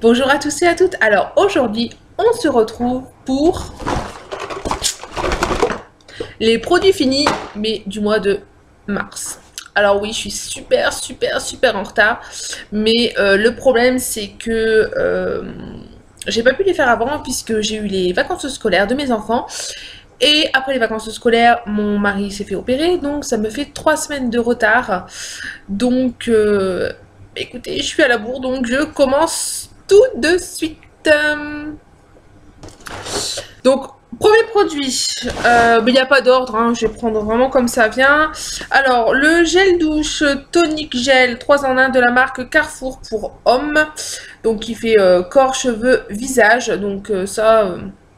Bonjour à tous et à toutes. Alors aujourd'hui, on se retrouve pour les produits finis, mais du mois de mars. Alors oui, je suis super en retard, mais le problème c'est que j'ai pas pu les faire avant puisque j'ai eu les vacances scolaires de mes enfants. Et après les vacances scolaires, mon mari s'est fait opérer, donc ça me fait 3 semaines de retard. Donc écoutez, je suis à la bourre, donc je commence tout de suite. Donc, premier produit, il n'y a pas d'ordre, hein, je vais prendre vraiment comme ça vient. Alors, le gel douche tonique gel 3 en 1 de la marque Carrefour pour hommes. Donc, qui fait corps, cheveux, visage. Donc,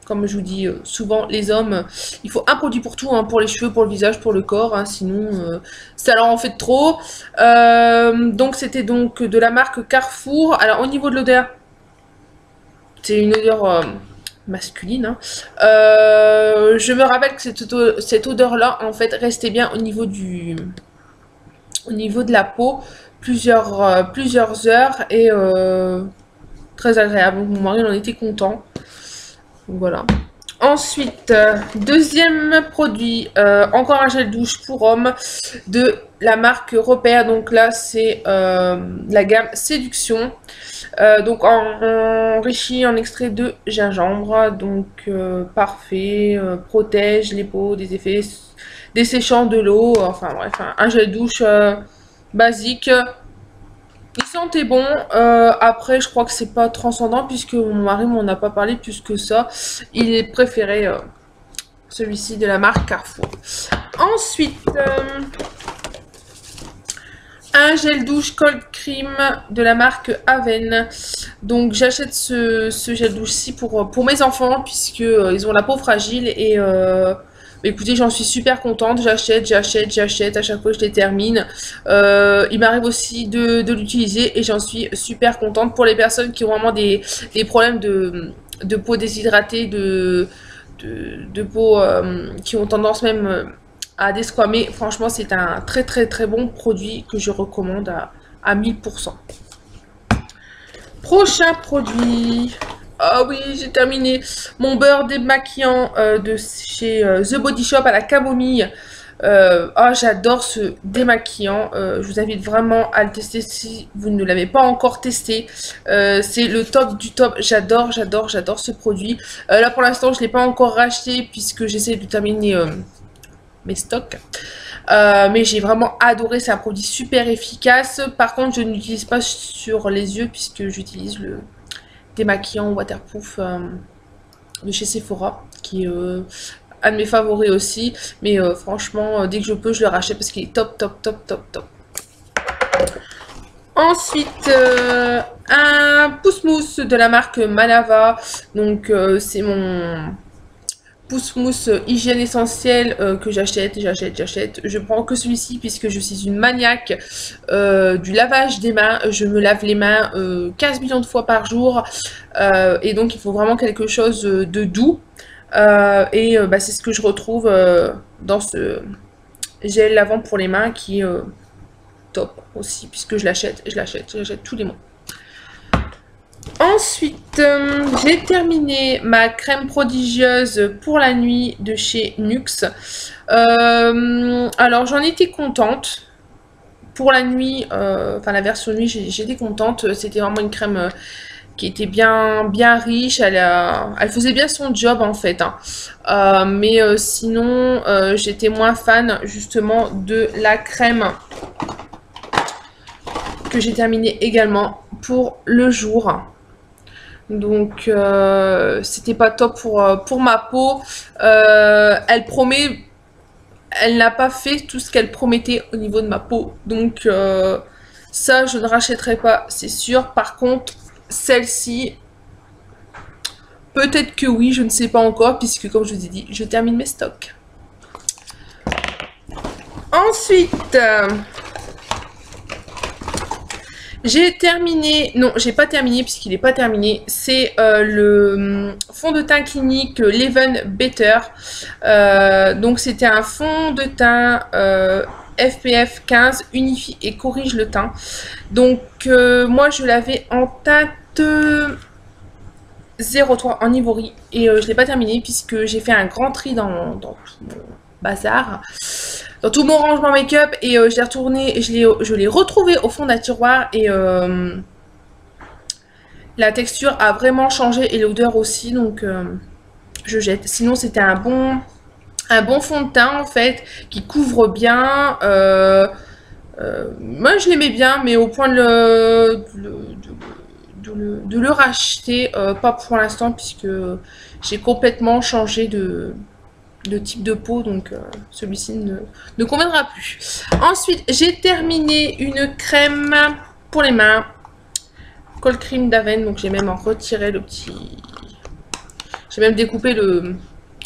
comme je vous dis souvent, les hommes, il faut un produit pour tout, hein, pour les cheveux, pour le visage, pour le corps, hein, sinon ça leur en fait trop. Donc c'était donc de la marque Carrefour. Alors au niveau de l'odeur, c'est une odeur masculine. Hein. Je me rappelle que cette odeur-là, en fait, restait bien au niveau de la peau plusieurs heures et très agréable. Donc, mon mari en était content. Donc, voilà. Ensuite, deuxième produit, encore un gel douche pour homme de la marque Repère. Donc là, c'est la gamme Séduction. Donc enrichi en extrait de gingembre. Donc parfait, protège les peaux des effets desséchants de l'eau. Enfin bref, un gel douche basique. Il sentait bon. Après, je crois que c'est pas transcendant puisque mon mari m'en a pas parlé plus que ça. Il est préféré celui-ci de la marque Carrefour. Ensuite, un gel douche cold cream de la marque Aven. Donc j'achète ce gel douche-ci pour mes enfants puisque ils ont la peau fragile et écoutez, j'en suis super contente. J'achète. À chaque fois, je les termine. Il m'arrive aussi de l'utiliser et j'en suis super contente. Pour les personnes qui ont vraiment des problèmes de peau déshydratée, de peau qui ont tendance même à desquamer. Franchement, c'est un très bon produit que je recommande à 1000%. Prochain produit. Ah oui, j'ai terminé mon beurre démaquillant de chez The Body Shop à la camomille. J'adore ce démaquillant. Je vous invite vraiment à le tester si vous ne l'avez pas encore testé. C'est le top du top. J'adore ce produit. Là pour l'instant, je ne l'ai pas encore racheté puisque j'essaie de terminer mes stocks. Mais j'ai vraiment adoré, c'est un produit super efficace. Par contre, je ne l'utilise pas sur les yeux puisque j'utilise le démaquillant waterproof de chez Sephora qui est un de mes favoris aussi. Mais franchement, dès que je peux, je le rachète parce qu'il est top. Ensuite, un pousse-mousse de la marque Manava. Donc, c'est mon pousse-mousse hygiène essentielle que j'achète. Je prends que celui-ci puisque je suis une maniaque du lavage des mains. Je me lave les mains 15 millions de fois par jour et donc il faut vraiment quelque chose de doux c'est ce que je retrouve dans ce gel lavant pour les mains qui est top aussi puisque je l'achète tous les mois. Ensuite, j'ai terminé ma crème prodigieuse pour la nuit de chez Nuxe. Alors, j'en étais contente. Pour la nuit, la version nuit, j'étais contente. C'était vraiment une crème qui était bien riche. Elle faisait bien son job, en fait. Hein. Sinon, j'étais moins fan, justement, de la crème que j'ai terminée également pour le jour. Donc c'était pas top pour ma peau. Elle n'a pas fait tout ce qu'elle promettait au niveau de ma peau. Donc ça je ne rachèterai pas, c'est sûr. Par contre, celle-ci, peut-être que oui, je ne sais pas encore, puisque comme je vous ai dit, je termine mes stocks. Ensuite, j'ai terminé, non, j'ai pas terminé puisqu'il n'est pas terminé. C'est le fond de teint clinique Leven Better. Donc c'était un fond de teint FPF 15, unifie et corrige le teint. Donc moi je l'avais en teint 03 en ivory et je ne l'ai pas terminé puisque j'ai fait un grand tri dans tout mon bazar, dans tout mon rangement make-up et je l'ai retourné, je l'ai retrouvé au fond d'un tiroir et la texture a vraiment changé et l'odeur aussi, donc je jette. Sinon c'était un bon fond de teint en fait qui couvre bien. Moi je l'aimais bien, mais au point de le racheter, pas pour l'instant puisque j'ai complètement changé de type de peau, donc celui-ci ne conviendra plus. Ensuite j'ai terminé une crème pour les mains, Cold Cream d'Aven, donc j'ai même retiré le petit... J'ai même découpé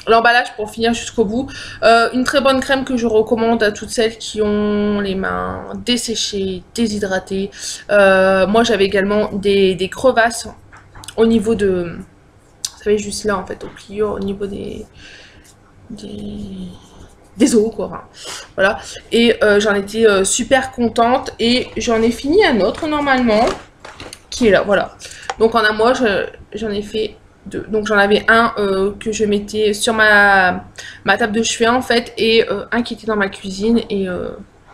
l'emballage pour finir jusqu'au bout. Une très bonne crème que je recommande à toutes celles qui ont les mains desséchées, déshydratées. Moi j'avais également des crevasses au niveau de... Vous savez, juste là en fait, au pliure, au niveau des os quoi. Enfin, voilà. Et j'en étais super contente et j'en ai fini un autre normalement qui est là, voilà. Donc en un mois j'en ai fait deux. Donc j'en avais un que je mettais sur ma table de chevet en fait et un qui était dans ma cuisine et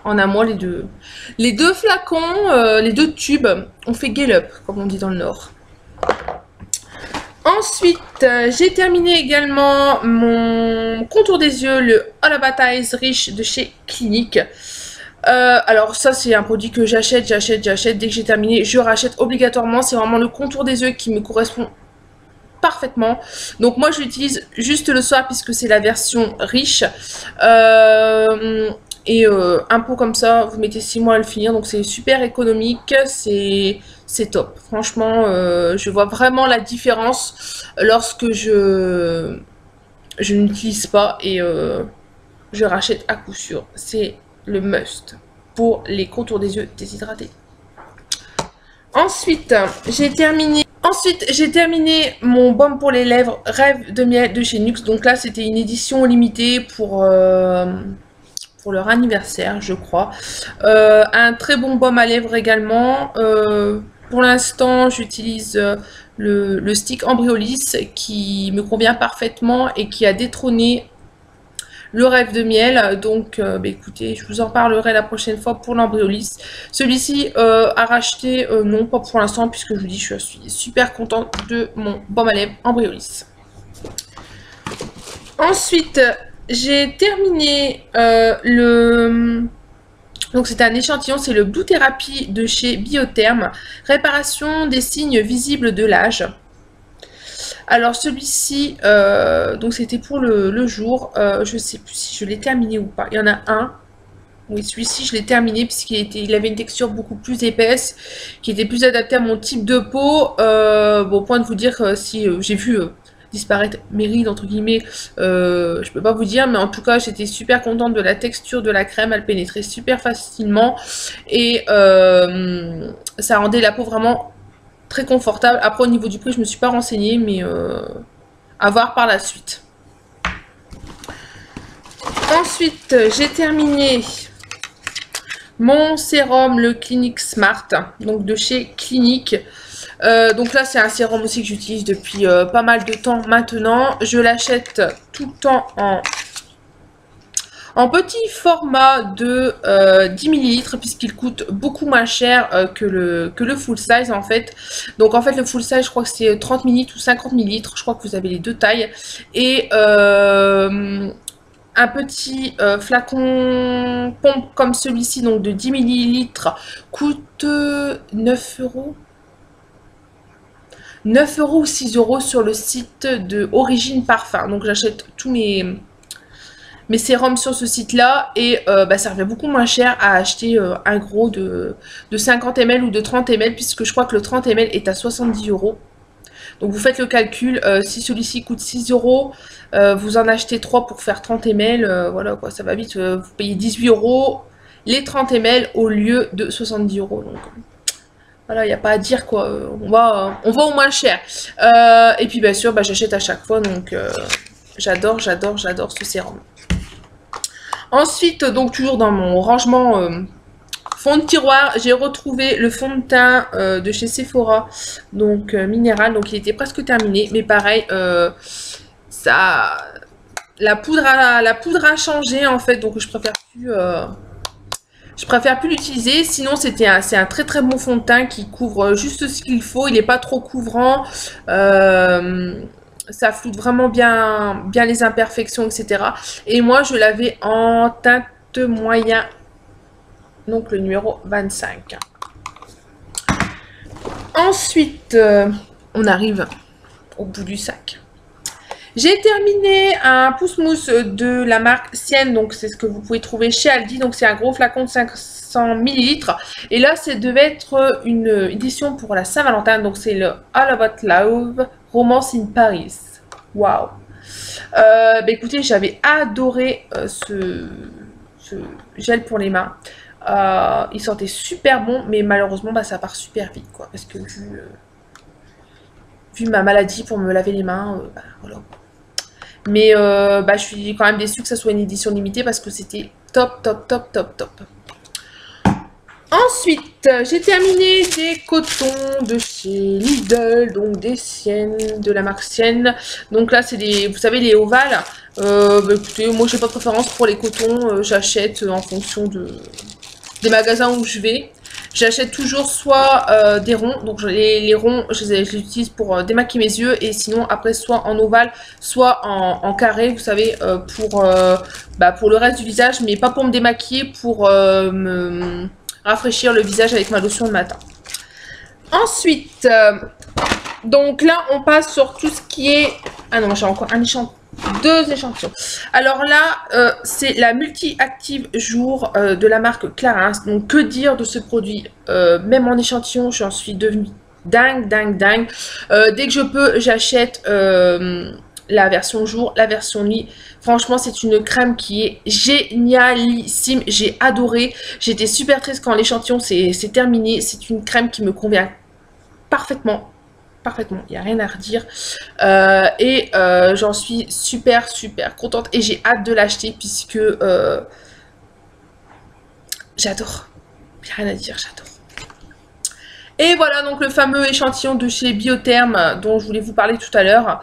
en un mois les deux flacons, les deux tubes ont fait gale up comme on dit dans le Nord. Ensuite, j'ai terminé également mon contour des yeux, le All About Eyes Riche de chez Clinique. Alors ça c'est un produit que j'achète, dès que j'ai terminé, je rachète obligatoirement. C'est vraiment le contour des yeux qui me correspond parfaitement. Donc moi je l'utilise juste le soir puisque c'est la version riche. Et un pot comme ça, vous mettez 6 mois à le finir, donc c'est super économique, c'est top. Franchement, je vois vraiment la différence lorsque je n'utilise pas et je rachète à coup sûr. C'est le must pour les contours des yeux déshydratés. Ensuite, j'ai terminé mon baume pour les lèvres Rêve de miel de chez NYX. Donc là, c'était une édition limitée pour leur anniversaire, je crois. Un très bon baume à lèvres également. Pour l'instant, j'utilise le stick Embryolisse qui me convient parfaitement et qui a détrôné le Rêve de miel. Donc bah, écoutez, je vous en parlerai la prochaine fois pour l'Embryolisse. Celui-ci à racheter, non pas pour l'instant puisque je vous dis je suis super contente de mon baume à lèvres Embryolisse. Ensuite j'ai terminé donc c'est un échantillon, c'est le Blue Therapy de chez Biotherm, réparation des signes visibles de l'âge. Alors celui-ci, donc c'était pour le jour, je sais plus si je l'ai terminé ou pas. Il y en a un, oui celui-ci je l'ai terminé puisqu'il avait une texture beaucoup plus épaisse, qui était plus adaptée à mon type de peau. Bon, au point de vous dire si j'ai vu disparaître mes rides entre guillemets, je peux pas vous dire, mais en tout cas j'étais super contente de la texture de la crème, elle pénétrait super facilement et ça rendait la peau vraiment très confortable. Après au niveau du prix je me suis pas renseignée, mais à voir par la suite. Ensuite j'ai terminé mon sérum, le Clinique Smart, donc de chez Clinique. Donc là c'est un sérum aussi que j'utilise depuis pas mal de temps maintenant. Je l'achète tout le temps en petit format de 10 ml puisqu'il coûte beaucoup moins cher que le full size en fait. Donc en fait le full size je crois que c'est 30 ml ou 50 ml, je crois que vous avez les deux tailles. Et un petit flacon pompe comme celui-ci, donc de 10 ml, coûte 9 €. 9 € ou 6 € sur le site de Origine Parfum. Donc j'achète tous mes sérums sur ce site là et bah, ça revient beaucoup moins cher à acheter un gros de 50 ml ou de 30 ml puisque je crois que le 30 ml est à 70 €. Donc vous faites le calcul, si celui-ci coûte 6 €, vous en achetez 3 pour faire 30 ml, voilà quoi, ça va vite, vous payez 18 € les 30 ml au lieu de 70 €. Donc voilà, il n'y a pas à dire quoi, on va au moins cher. Et puis bien sûr, bah, j'achète à chaque fois, donc j'adore ce sérum. Ensuite, donc toujours dans mon rangement Fond de tiroir, j'ai retrouvé le fond de teint de chez Sephora, donc minéral, donc il était presque terminé, mais pareil, ça, la poudre a changé en fait, donc je préfère plus l'utiliser. Sinon c'est un très très bon fond de teint qui couvre juste ce qu'il faut, il n'est pas trop couvrant, ça floute vraiment bien les imperfections, etc. Et moi je l'avais en teinte moyen, donc le numéro 25. Ensuite, on arrive au bout du sac. J'ai terminé un pouce-mousse de la marque Sienne, donc c'est ce que vous pouvez trouver chez Aldi, donc c'est un gros flacon de 500 ml. Et là, ça devait être une édition pour la Saint-Valentin, donc c'est le All About Love Romance in Paris. Waouh! Bah écoutez, j'avais adoré ce gel pour les mains. Il sentait super bon, mais malheureusement bah, ça part super vite quoi, parce que vu ma maladie pour me laver les mains, bah, voilà. Mais bah, je suis quand même déçue que ça soit une édition limitée parce que c'était top. Ensuite, j'ai terminé des cotons de chez Lidl, donc des Siennes, de la marque Sienne. Donc là, c'est des, vous savez, les ovales. Bah, écoutez, moi, j'ai pas de préférence pour les cotons. J'achète en fonction des magasins où je vais. J'achète toujours soit des ronds, donc les ronds, je les utilise pour démaquiller mes yeux. Et sinon, après, soit en ovale, soit en carré, vous savez, pour le reste du visage. Mais pas pour me démaquiller, pour me rafraîchir le visage avec ma lotion le matin. Ensuite, donc là, on passe sur tout ce qui est... Ah non, j'ai encore un échantillon. 2 échantillons. Alors là, c'est la multi-active jour de la marque Clarins. Donc, que dire de ce produit? Même en échantillon, j'en suis devenue dingue. Dès que je peux, j'achète la version jour, la version nuit. Franchement, c'est une crème qui est génialissime. J'ai adoré. J'étais super triste quand l'échantillon s'est terminé. C'est une crème qui me convient parfaitement, il n'y a rien à redire. J'en suis super contente et j'ai hâte de l'acheter puisque j'adore. Il n'y a rien à dire, j'adore. Et voilà donc le fameux échantillon de chez Biotherm dont je voulais vous parler tout à l'heure.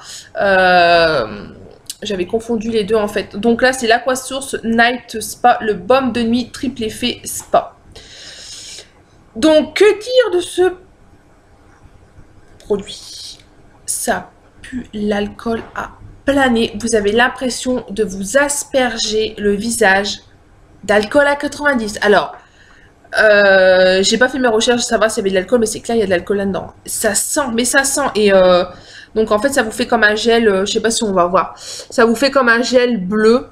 J'avais confondu les deux en fait. Donc là c'est l'Aquasource Night Spa, le baume de nuit triple effet spa. Donc que dire de ce produit? Ça pue l'alcool à plein nez. Vous avez l'impression de vous asperger le visage d'alcool à 90. Alors, j'ai pas fait mes recherches, ça va s'il y avait de l'alcool, mais c'est clair, il y a de l'alcool là-dedans. Ça sent, mais ça sent. Et donc en fait, ça vous fait comme un gel, je sais pas si on va voir. Ça vous fait comme un gel bleu.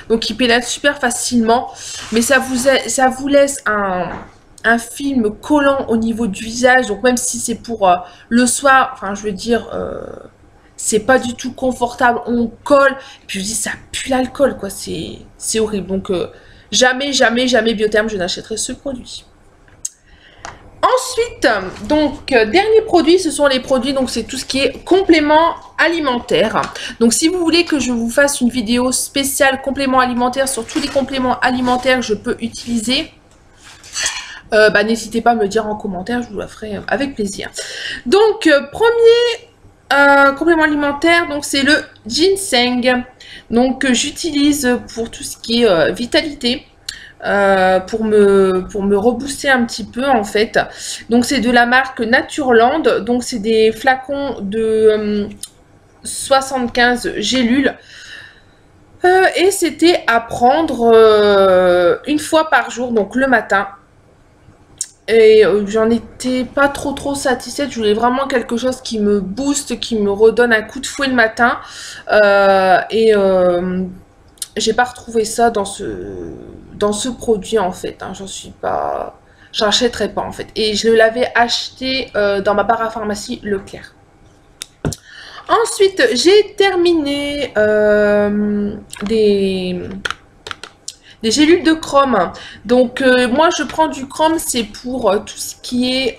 Donc qui pénètre super facilement. Mais ça vous laisse un film collant au niveau du visage, donc même si c'est pour le soir, enfin je veux dire, c'est pas du tout confortable, on colle, et puis je dis ça pue l'alcool quoi, c'est horrible, donc jamais Biotherm je n'achèterai ce produit. Ensuite, donc dernier produit, ce sont les produits, donc c'est tout ce qui est complément alimentaire. Donc si vous voulez que je vous fasse une vidéo spéciale complément alimentaire sur tous les compléments alimentaires que je peux utiliser, n'hésitez pas à me le dire en commentaire, je vous la ferai avec plaisir. Donc, premier complément alimentaire, donc c'est le ginseng. Donc, j'utilise pour tout ce qui est vitalité, pour me rebooster un petit peu en fait. Donc, c'est de la marque Natureland. Donc, c'est des flacons de 75 gélules. Et c'était à prendre une fois par jour, donc le matin. Et j'en étais pas trop satisfaite. Je voulais vraiment quelque chose qui me booste, qui me redonne un coup de fouet le matin. J'ai pas retrouvé ça dans ce produit en fait. Hein. J'en achèterais pas en fait. Et je l'avais acheté dans ma parapharmacie Leclerc. Ensuite, j'ai terminé des gélules de chrome. Donc moi je prends du chrome, c'est pour tout ce qui est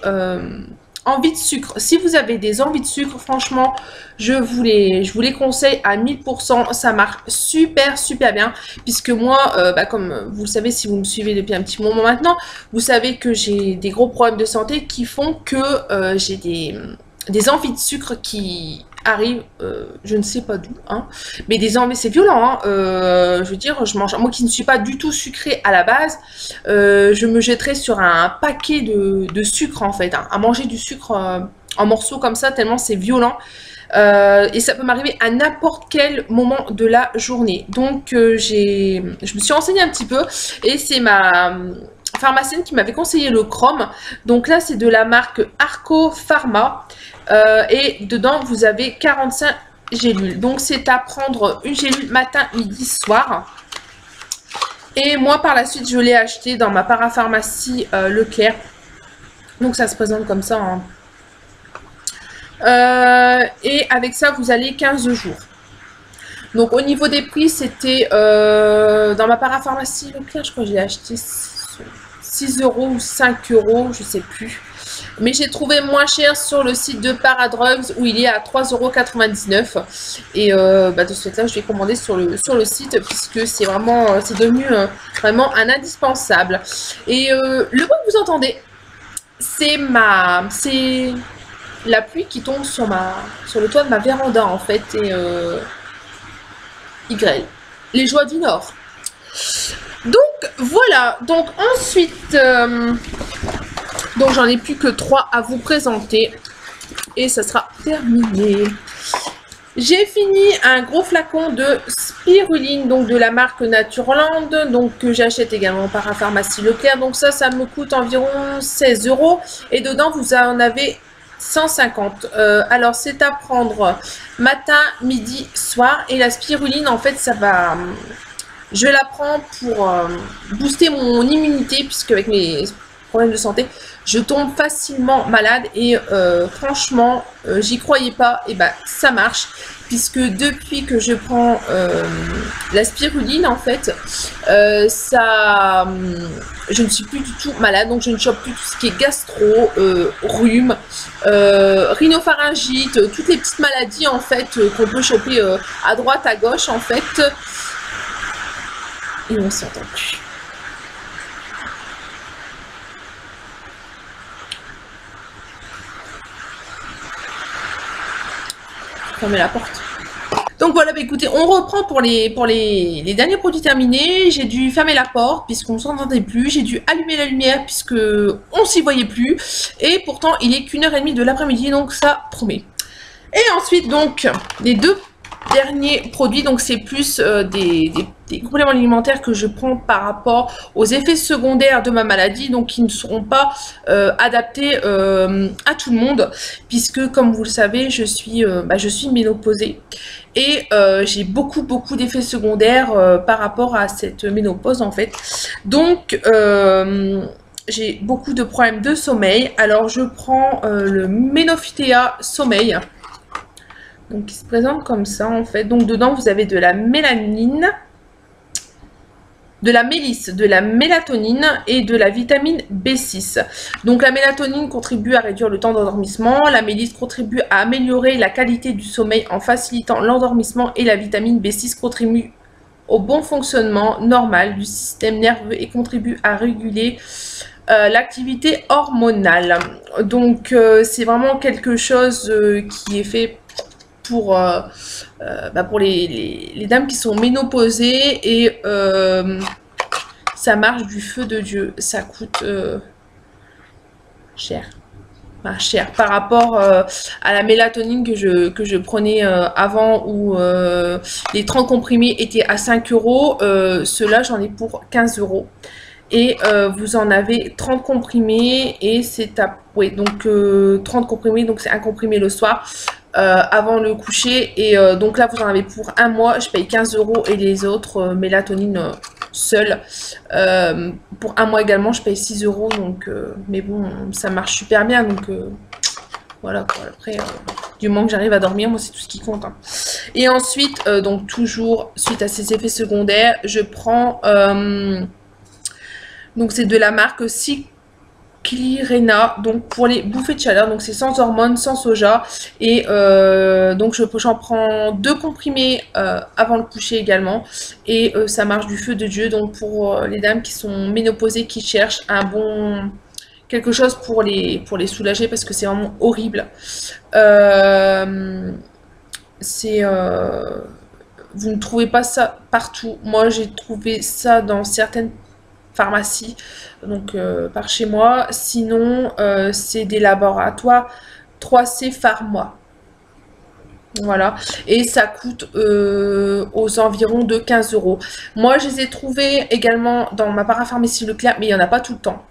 envies de sucre. Si vous avez des envies de sucre, franchement, je vous les conseille à 1000%. Ça marche super, super bien. Puisque moi, comme vous le savez, si vous me suivez depuis un petit moment maintenant, vous savez que j'ai des gros problèmes de santé qui font que j'ai des envies de sucre qui arrivent, je ne sais pas d'où, hein, mais des envies, c'est violent, hein, je veux dire, moi qui ne suis pas du tout sucrée à la base, je me jetterais sur un paquet de sucre en fait, hein, à manger du sucre en morceaux comme ça, tellement c'est violent. Et ça peut m'arriver à n'importe quel moment de la journée. Donc je me suis renseignée un petit peu et c'est ma pharmacienne qui m'avait conseillé le Chrome. Donc là c'est de la marque Arco Pharma et dedans vous avez 45 gélules. Donc c'est à prendre une gélule matin, midi, soir. Et moi par la suite je l'ai acheté dans ma parapharmacie Leclerc. Donc ça se présente comme ça, hein. Et avec ça vous allez 15 jours. Donc au niveau des prix c'était dans ma parapharmacie Leclerc, je crois que j'ai acheté 6 euros ou 5 euros, je sais plus, mais j'ai trouvé moins cher sur le site de Paradrugs où il est à 3,99 €. Et de ce fait là je l'ai commandé sur le site puisque c'est vraiment c'est devenu vraiment un indispensable. Et le bruit que vous entendez, c'est la pluie qui tombe sur le toit de ma véranda en fait, et il grêle. Les joies du Nord. Donc voilà, donc ensuite, donc j'en ai plus que 3 à vous présenter et ça sera terminé. J'ai fini un gros flacon de spiruline, donc de la marque Natureland, donc que j'achète également par la pharmacie Leclerc. Donc ça me coûte environ 16 € et dedans vous en avez 150. Alors c'est à prendre matin, midi, soir. Et la spiruline en fait ça va, je la prends pour booster mon immunité puisque avec mes problèmes de santé je tombe facilement malade et franchement j'y croyais pas, et ça marche puisque depuis que je prends la spiruline en fait je ne suis plus du tout malade, donc je ne chope plus tout ce qui est gastro, rhume, rhinopharyngite, toutes les petites maladies en fait qu'on peut choper à droite à gauche en fait. Et on s'entend plus. Fermez la porte. Donc voilà, écoutez, on reprend pour les derniers produits terminés. J'ai dû fermer la porte puisqu'on ne s'entendait plus. J'ai dû allumer la lumière puisque on s'y voyait plus. Et pourtant, il est qu'1h30 de l'après-midi, donc ça promet. Et ensuite, donc, les deux derniers produits, donc c'est plus des compléments alimentaires que je prends par rapport aux effets secondaires de ma maladie, donc qui ne seront pas adaptés à tout le monde, puisque comme vous le savez, je suis ménopausée et j'ai beaucoup d'effets secondaires par rapport à cette ménopause en fait. Donc j'ai beaucoup de problèmes de sommeil. Alors je prends le Ménophytéa Sommeil. Donc, il se présente comme ça, en fait. Donc, dedans, vous avez de la mélanine, de la mélisse, de la mélatonine et de la vitamine B6. Donc, la mélatonine contribue à réduire le temps d'endormissement. La mélisse contribue à améliorer la qualité du sommeil en facilitant l'endormissement. Et la vitamine B6 contribue au bon fonctionnement normal du système nerveux et contribue à réguler l'activité hormonale. Donc, c'est vraiment quelque chose qui est fait pour les dames qui sont ménopausées et ça marche du feu de Dieu. Ça coûte cher. Enfin, cher par rapport à la mélatonine que je prenais avant où les 30 comprimés étaient à 5 €. Ceux-là, j'en ai pour 15 €. Et vous en avez 30 comprimés et c'est à... Oui, donc 30 comprimés, donc c'est un comprimé le soir avant le coucher. Et donc là, vous en avez pour un mois. Je paye 15 € et les autres, mélatonine seule. Pour un mois également, je paye 6 €. Donc, mais bon, ça marche super bien. Donc, voilà quoi. Après, du moment que j'arrive à dormir, moi, c'est tout ce qui compte. Hein. Et ensuite, donc toujours, suite à ces effets secondaires, je prends... donc c'est de la marque Klirena, donc pour les bouffées de chaleur, donc c'est sans hormones, sans soja, et donc j'en prends 2 comprimés avant le coucher également, et ça marche du feu de Dieu. Donc pour les dames qui sont ménopausées, qui cherchent un bon quelque chose pour les soulager, parce que c'est vraiment horrible. C'est vous ne trouvez pas ça partout. Moi j'ai trouvé ça dans certaines pharmacie, donc par chez moi. Sinon, c'est des laboratoires 3C Pharma. Voilà, et ça coûte aux environs de 15 euros. Moi, je les ai trouvés également dans ma parapharmacie Leclerc, mais il n'y en a pas tout le temps.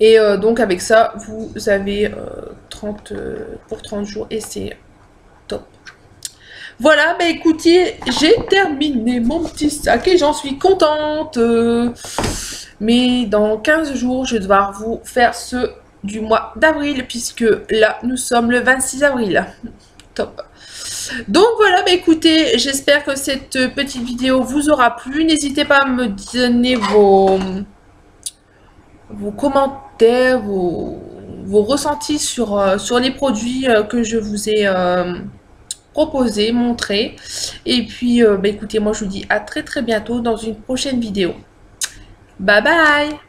Et donc, avec ça, vous avez 30 pour 30 jours et c'est top. Voilà, bah écoutez, j'ai terminé mon petit sac et j'en suis contente. Mais dans 15 jours, je vais devoir vous faire ceux du mois d'avril, puisque là, nous sommes le 26 avril. Top. Donc voilà, bah écoutez, j'espère que cette petite vidéo vous aura plu. N'hésitez pas à me donner vos commentaires, vos ressentis sur les produits que je vous ai proposés, montrés. Et puis, bah écoutez, moi je vous dis à très bientôt dans une prochaine vidéo. Bye bye!